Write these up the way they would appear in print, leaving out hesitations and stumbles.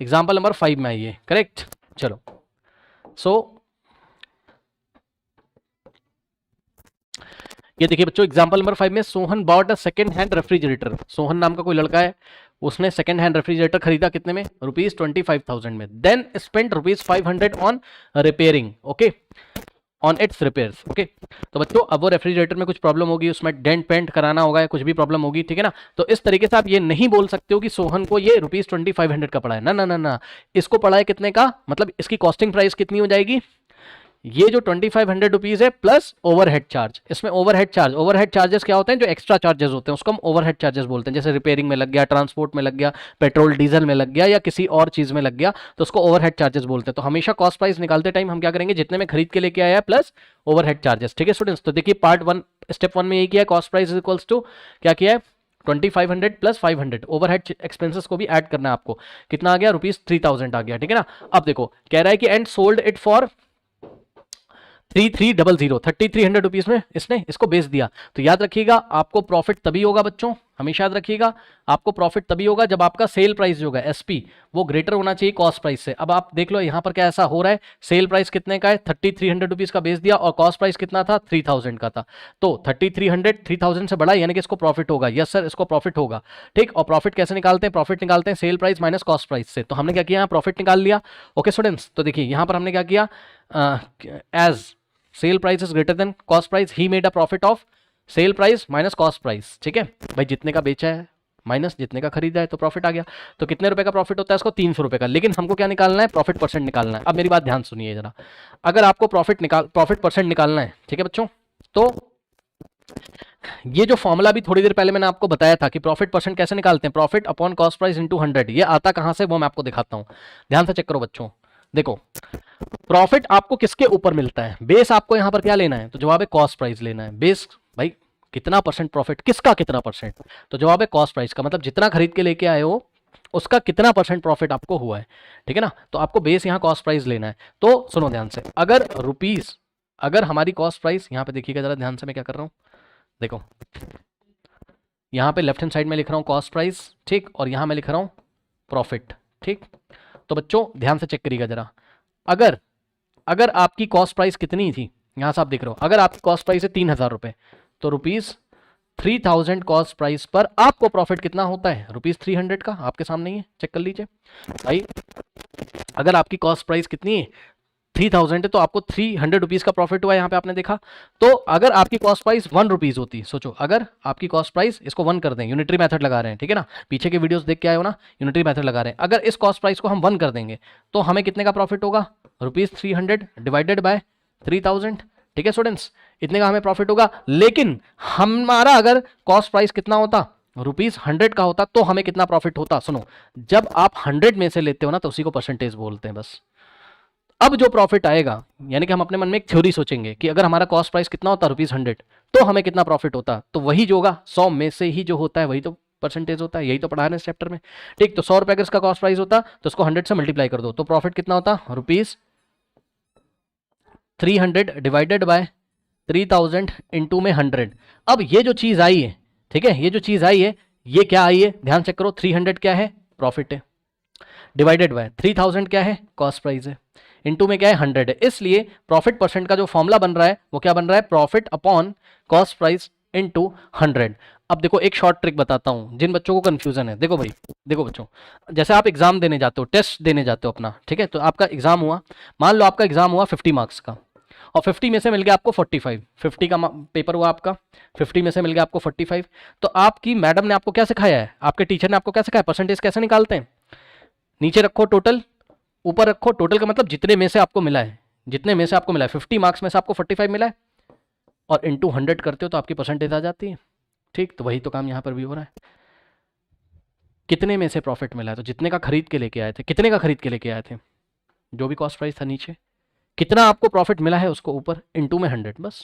Example number 5 में आइए, correct. चलो ये देखिए बच्चों, एग्जाम्पल नंबर 5 में Sohan bought a second hand refrigerator. Sohan नाम का कोई लड़का है, उसने सेकंड हैंड रेफ्रिजरेटर खरीदा कितने में, ₹25,000 में। Then spend ₹500 on repairing, okay, on its repairs, okay. तो बच्चों अब वो रेफ्रिजरेटर में कुछ प्रॉब्लम होगी, उसमें डेंट पेंट कराना होगा या कुछ भी प्रॉब्लम होगी, ठीक है ना। तो इस तरीके से आप ये नहीं बोल सकते हो कि सोहन को ये ₹2500 का पड़ा है, ना ना ना ना, इसको पड़ा है कितने का, मतलब इसकी कॉस्टिंग प्राइस कितनी हो जाएगी, ये जो ₹2500 है प्लस ओवरहेड चार्ज। इसमें ओवरहेड चार्जेस क्या होते हैं, जो एक्स्ट्रा चार्जेस होते हैं उसको हम ओवरहेड चार्जेस बोलते हैं। जैसे रिपेयरिंग में लग गया, ट्रांसपोर्ट में लग गया, पेट्रोल डीजल में लग गया या किसी और चीज में लग गया, तो उसको ओवरहेड चार्जेस बोलते हैं। तो हमेशा कॉस्ट प्राइस निकालते टाइम हम क्या करेंगे, जितने में खरीद के लेके आया है प्लस ओवरहेड चार्जेस, ठीक है स्टूडेंट्स। तो देखिए पार्ट 1 स्टेप 1 में यही किया है, कॉस्ट प्राइस इक्वल्स टू क्या किया है, 2500 प्लस 500, ओवरहेड एक्सपेंसेस को भी ऐड करना है आपको। कितना आ गया, ₹3000 आ गया, ठीक है ना। अब देखो कह रहा है कि एंड सोल्ड इट फॉर 3300 में इसने इसको बेच दिया। तो याद रखिएगा आपको प्रॉफिट तभी होगा बच्चों, हमेशा याद रखिएगा आपको प्रॉफिट तभी होगा जब आपका सेल प्राइस जो होगा एसपी वो ग्रेटर होना चाहिए कॉस्ट प्राइस से। अब आप देख लो यहाँ पर क्या ऐसा हो रहा है, सेल प्राइस कितने का है, ₹3300 का बेच दिया और कॉस्ट प्राइस कितना था, 3000 का था। तो 3300 3000 से बड़ा यानी कि इसको प्रॉफिट होगा, यस सर इसको प्रॉफिट होगा, ठीक। और प्रॉफिट कैसे निकालते हैं, प्रॉफिट निकालते हैं cell price minus cost price से। तो हमने क्या किया, प्रॉफिट निकाल लिया, ओके स्टूडेंट्स। तो देखिए यहाँ पर हमने क्या किया, as sale price is greater than cost price, he made a profit of sale price minus cost price, ठीक है भाई। जितने का बेचा है माइनस जितने का खरीदा है तो प्रॉफिट आ गया। तो कितने रुपए का प्रॉफिट होता है इसको, ₹300 का। लेकिन हमको क्या निकालना है, प्रॉफिट परसेंट निकालना है। अब मेरी बात ध्यान सुनिए जरा, अगर आपको प्रॉफिट परसेंट निकालना है, ठीक है बच्चों, तो ये जो फॉर्मूला भी थोड़ी देर पहले मैंने आपको बताया था कि प्रॉफिट परसेंट कैसे निकालते हैं, profit upon cost price into 100, ये आता कहां से वो मैं आपको दिखाता हूं, ध्यान से चेक करो बच्चों। देखो प्रॉफिट आपको किसके ऊपर मिलता है, बेस आपको यहां पर क्या लेना है, तो जवाब है कॉस्ट प्राइस लेना है। बेस भाई कितना परसेंट प्रॉफिट, किसका कितना परसेंट, तो जवाब है कॉस्ट प्राइस का, मतलब जितना खरीद के लेके आए हो उसका कितना परसेंट प्रॉफिट आपको हुआ है, ठीक है ना। तो आपको बेस यहां कॉस्ट प्राइस लेना है। तो सुनो ध्यान से, अगर हमारी कॉस्ट प्राइस यहां पे देखिएगा जरा ध्यान से, मैं क्या कर रहा हूं, देखो यहां पे लेफ्ट हैंड साइड में लिख रहा हूं कॉस्ट प्राइस, ठीक, और यहां मैं लिख रहा हूं प्रॉफिट, ठीक। तो बच्चों ध्यान से चेक करिएगा जरा, अगर आपकी कॉस्ट प्राइस कितनी थी, यहां से आप देख रहे हो, अगर आपकी कॉस्ट प्राइस है ₹3000, तो ₹3000 कॉस्ट प्राइस पर आपको प्रॉफिट कितना होता है, ₹300 का, आपके सामने ही है, चेक कर लीजिए भाई। अगर आपकी कॉस्ट प्राइस कितनी है, 3000 है, तो आपको ₹300 का प्रॉफिट हुआ, यहाँ पे आपने देखा। तो अगर आपकी कॉस्ट प्राइस ₹1 होती, सोचो अगर आपकी कॉस्ट प्राइस, इसको 1 कर दें, यूनिटरी मेथड लगा रहे हैं, ठीक है ना, पीछे के वीडियोस देख के आए हो ना, यूनिटरी मेथड लगा रहे हैं। अगर इस कॉस्ट प्राइस को हम 1 कर देंगे तो हमें कितने का प्रॉफिट होगा, ₹300 डिवाइडेड बाय 3000, ठीक है स्टूडेंट्स, इतने का हमें प्रॉफिट होगा। लेकिन हमारा अगर कॉस्ट प्राइस कितना होता, ₹100 का होता, तो हमें कितना प्रॉफिट होता, सुनो, जब आप 100 में से लेते हो ना तो उसी को परसेंटेज बोलते हैं बस। अब जो प्रॉफिट आएगा, यानी कि हम अपने मन में एक थ्योरी सोचेंगे कि अगर हमारा कॉस्ट प्राइस कितना होता, ₹100, तो हमें कितना प्रॉफिट होता, तो वही जो होगा 100 में से ही जो होता है वही तो परसेंटेज होता है, यही तो पढ़ा है इस चैप्टर में, ठीक। तो ₹100 अगर इसका कॉस्ट प्राइस होता तो उसको 100 से मल्टीप्लाई कर दो, तो प्रॉफिट कितना होता, ₹300 डिवाइडेड बाय 3000 इंटू में 100। अब ये जो चीज आई है, ठीक है, ये जो चीज आई है ये क्या आई है, ध्यान चेक करो, 300 क्या है, प्रॉफिट है, डिवाइडेड बाय 3000 क्या है, कॉस्ट प्राइस है, इनटू में क्या है, 100 है। इसलिए प्रॉफिट परसेंट का जो फॉर्मूला बन रहा है वो क्या बन रहा है, profit upon cost price into 100। अब देखो एक शॉर्ट ट्रिक बताता हूं जिन बच्चों को कंफ्यूजन है। देखो भाई, देखो बच्चों, जैसे आप एग्जाम देने जाते हो, टेस्ट देने जाते हो अपना, ठीक है, तो आपका एग्जाम हुआ, मान लो आपका एग्जाम हुआ 50 मार्क्स का, और 50 में से मिल गया आपको 45, 50 का पेपर हुआ आपका, 50 में से मिल गया आपको 45। तो आपकी मैडम ने आपको क्या सिखाया है, आपके टीचर ने आपको क्या सिखाया, परसेंटेज कैसे निकालते हैं, नीचे रखो टोटल, ऊपर रखो टोटल, का मतलब जितने में से आपको मिला है, जितने में से आपको मिला है, 50 मार्क्स में से आपको 45 मिला है, और इंटू 100 करते हो तो आपकी परसेंटेज आ जाती है, ठीक। तो वही तो काम यहां पर भी हो रहा है, कितने में से प्रॉफिट मिला है, तो जितने का खरीद के लेके आए थे, कितने का खरीद के लेके आए थे, जो भी कॉस्ट प्राइस था नीचे, कितना आपको प्रॉफिट मिला है उसको ऊपर इंटू में 100, बस,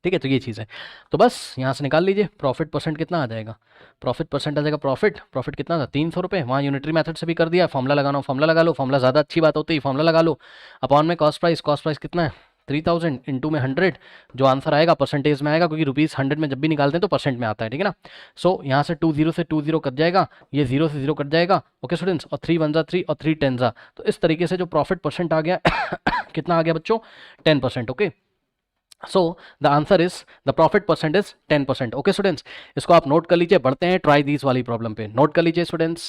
ठीक है। तो ये चीज़ है, तो बस यहाँ से निकाल लीजिए प्रॉफिट परसेंट कितना आ जाएगा, प्रॉफिट परसेंट आ जाएगा, प्रॉफिट कितना था, ₹300, वहाँ यूनिटरी मेथड से भी कर दिया, फॉर्मूला लगाना, फॉर्मूला लगा लो, फॉर्मूला ज़्यादा अच्छी बात होती है, फॉर्मूला लगा लो, अपॉन में कॉस्ट प्राइस कितना है, 3000 इंटू में 100, जो आंसर आएगा परसेंटेज में आएगा, क्योंकि रुपीज़ 100 में जब भी निकालते हैं तो परसेंट में आता है, ठीक है ना। सो यहाँ से 20 से 20 कट जाएगा, ये 0 से 0 कट जाएगा, ओके स्टूडेंट्स, और 3 1 3 और 3 10 जा, तो इस तरीके से जो प्रॉफिट परसेंट आ गया कितना आ गया बच्चों, 10%, okay. So the answer is the profit percent is 10%, okay students. इसको आप नोट कर लीजिए, बढ़ते हैं ट्राई दीज वाली प्रॉब्लम पे, नोट कर लीजिए स्टूडेंट्स।